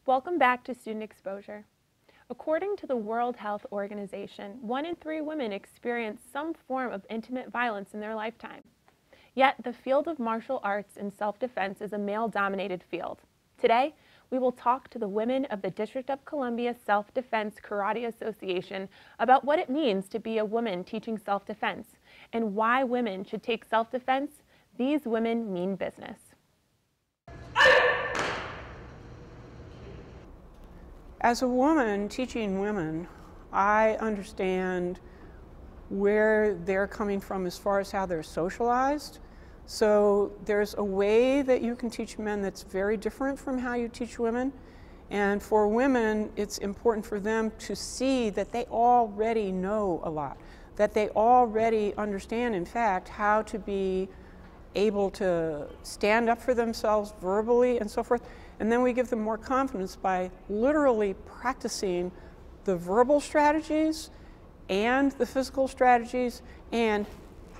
Welcome back to Student Exposure. According to the World Health Organization, 1 in 3 women experience some form of intimate violence in their lifetime. Yet, the field of martial arts and self-defense is a male-dominated field. Today, we will talk to the women of the District of Columbia Self-Defense Karate Association about what it means to be a woman teaching self-defense and why women should take self-defense. These women mean business. As a woman teaching women, I understand where they're coming from as far as how they're socialized. So there's a way that you can teach men that's very different from how you teach women. And for women, it's important for them to see that they already know a lot, that they already understand, in fact, how to be able to stand up for themselves verbally and so forth. And then we give them more confidence by literally practicing the verbal strategies and the physical strategies and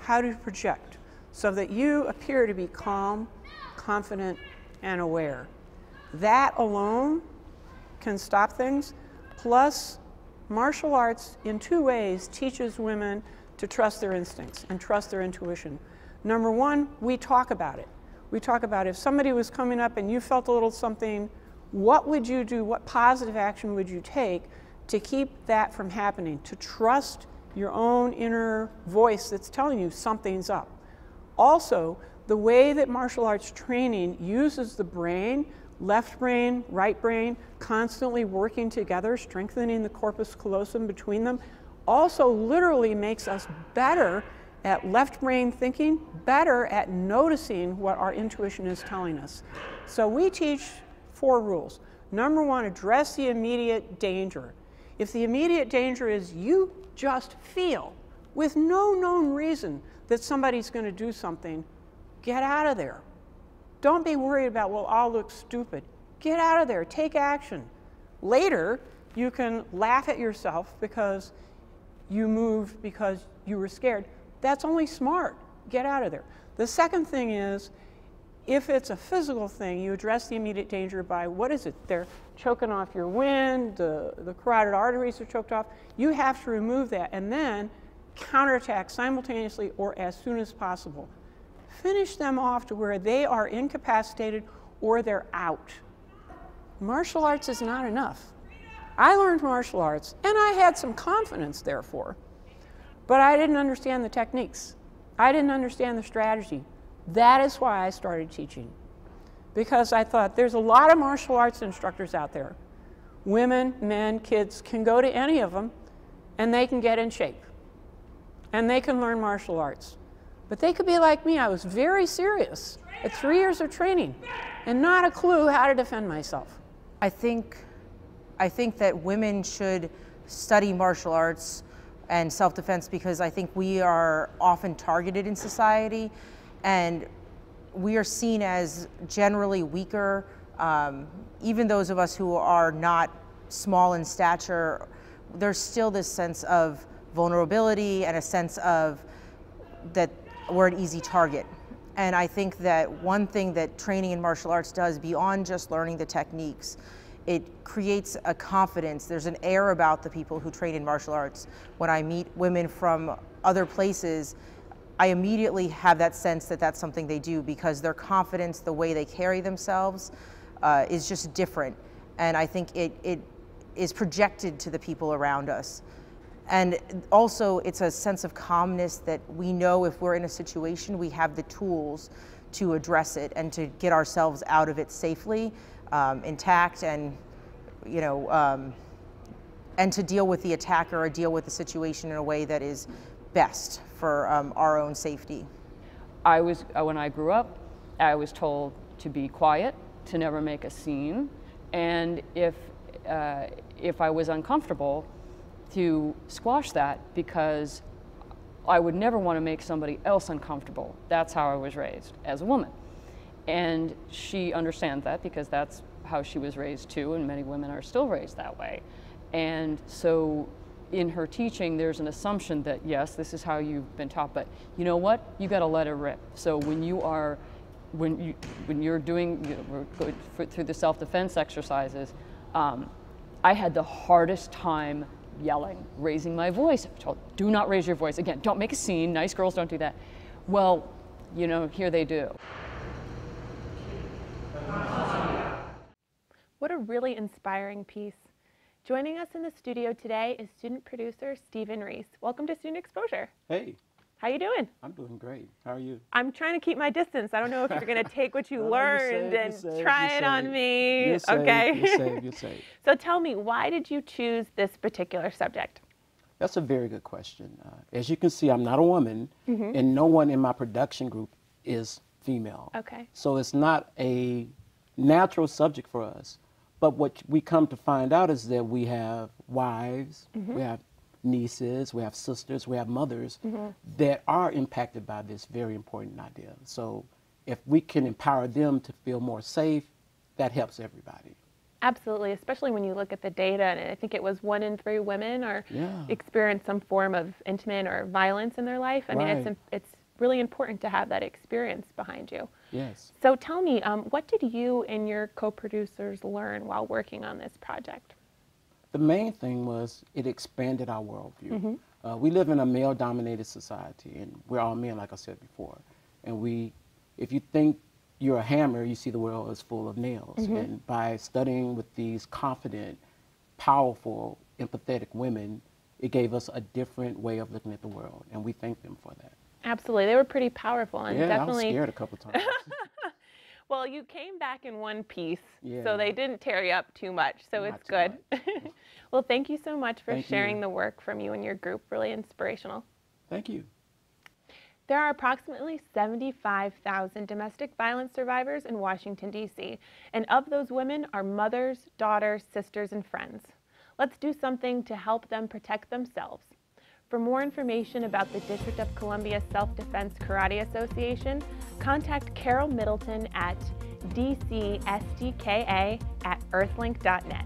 how to project so that you appear to be calm, confident, and aware. That alone can stop things. Plus, martial arts in 2 ways teaches women to trust their instincts and trust their intuition. Number 1, we talk about it. We talk about if somebody was coming up and you felt a little something, what would you do? What positive action would you take to keep that from happening? To trust your own inner voice that's telling you something's up. Also, the way that martial arts training uses the brain, left brain, right brain, constantly working together, strengthening the corpus callosum between them, also literally makes us better at left brain thinking, better at noticing what our intuition is telling us. So we teach 4 rules. Number 1, address the immediate danger. If the immediate danger is you just feel, with no known reason, that somebody's going to do something, get out of there. Don't be worried about, well, I'll look stupid. Get out of there, take action. Later, you can laugh at yourself because you moved because you were scared. That's only smart. Get out of there. The second thing is, if it's a physical thing, you address the immediate danger by, what is it? They're choking off your wind, the carotid arteries are choked off. You have to remove that and then counterattack simultaneously or as soon as possible. Finish them off to where they are incapacitated or they're out. Martial arts is not enough. I learned martial arts and I had some confidence, therefore. But I didn't understand the techniques. I didn't understand the strategy. That is why I started teaching. Because I thought there's a lot of martial arts instructors out there. Women, men, kids can go to any of them and they can get in shape. And they can learn martial arts. But they could be like me. I was very serious at 3 years of training and not a clue how to defend myself. I think that women should study martial arts and self-defense because I think we are often targeted in society and we are seen as generally weaker. Even those of us who are not small in stature, there's still this sense of vulnerability and a sense of that we're an easy target. And I think that one thing that training in martial arts does beyond just learning the techniques, it creates a confidence. There's an air about the people who train in martial arts. When I meet women from other places, I immediately have that sense that that's something they do because their confidence, the way they carry themselves is just different. And I think it is projected to the people around us. And also it's a sense of calmness that we know if we're in a situation, we have the tools to address it and to get ourselves out of it safely, intact, and and to deal with the attacker or deal with the situation in a way that is best for our own safety. When I grew up, I was told to be quiet, to never make a scene, and if I was uncomfortable, to squash that because I would never want to make somebody else uncomfortable. That's how I was raised as a woman. And she understands that because that's how she was raised too, and many women are still raised that way. And so in her teaching, there's an assumption that yes, this is how you've been taught, but you know what? You got to let it rip. So when you're doing, we're going through the self-defense exercises, I had the hardest time yelling, raising my voice. I was told, do not raise your voice. Again, don't make a scene. Nice girls don't do that. Well, you know, here they do. What a really inspiring piece. Joining us in the studio today is student producer Stephen Reese. Welcome to Student Exposure. Hey, How you doing? I'm doing great. How are you? I'm trying to keep my distance. I don't know if you're going to take what you learned and try it on me. You're safe, Okay. You're safe, you're safe. So tell me, why did you choose this particular subject? That's a very good question. As you can see, I'm not a woman, and no one in my production group is female. Okay. So it's not a natural subject for us. But what we come to find out is that we have wives, we have nieces, we have sisters, we have mothers that are impacted by this very important idea. So if we can empower them to feel more safe, that helps everybody. Absolutely, especially when you look at the data, and I think it was 1 in 3 women experience some form of intimate or violence in their life. I mean, it's really important to have that experience behind you. Yes. So tell me, what did you and your co-producers learn while working on this project? The main thing was it expanded our worldview. We live in a male-dominated society, and we're all men, like I said before. And if you think you're a hammer, you see the world is full of nails. And by studying with these confident, powerful, empathetic women, it gave us a different way of looking at the world, and we thank them for that. Absolutely, they were pretty powerful, and Yeah, definitely. I was scared a couple times. Well, you came back in one piece, Yeah. so they didn't tear you up too much, so Not it's too good. Well, thank you so much for Thank sharing you. the work from you and your group. Really inspirational. Thank you. There are approximately 75,000 domestic violence survivors in Washington, D.C., and of those women are mothers, daughters, sisters, and friends. Let's do something to help them protect themselves. For more information about the District of Columbia Self-Defense Karate Association, contact Carol Middleton at dcsdka@earthlink.net.